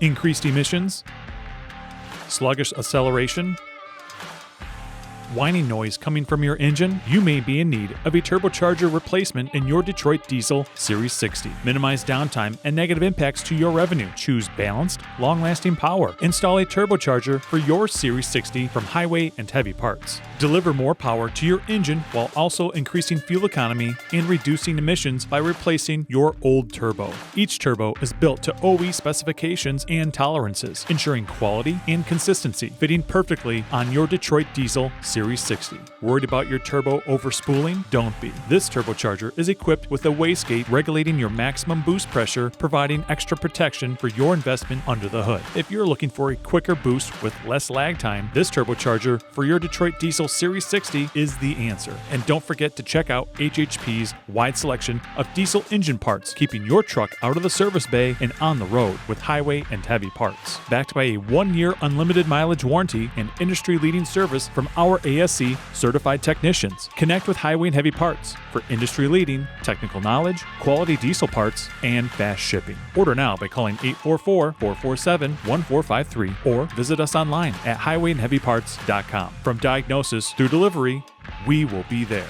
increased emissions, sluggish acceleration, whining noise coming from your engine, you may be in need of a turbocharger replacement in your Detroit Diesel Series 60. Minimize downtime and negative impacts to your revenue. Choose balanced, long-lasting power. Install a turbocharger for your Series 60 from Highway and Heavy Parts. Deliver more power to your engine while also increasing fuel economy and reducing emissions by replacing your old turbo. Each turbo is built to OE specifications and tolerances, ensuring quality and consistency, fitting perfectly on your Detroit Diesel Series 60. Worried about your turbo over-spooling? Don't be. This turbocharger is equipped with a wastegate regulating your maximum boost pressure, providing extra protection for your investment under the hood. If you're looking for a quicker boost with less lag time, this turbocharger for your Detroit Diesel Series 60 is the answer. And don't forget to check out HHP's wide selection of diesel engine parts, keeping your truck out of the service bay and on the road with Highway and Heavy Parts. Backed by a 1-year unlimited mileage warranty and industry-leading service from our ASC certified technicians. Connect with Highway and Heavy Parts for industry-leading technical knowledge, quality diesel parts, and fast shipping. Order now by calling 844-447-1453 or visit us online at highwayandheavyparts.com. From diagnosis through delivery, we will be there.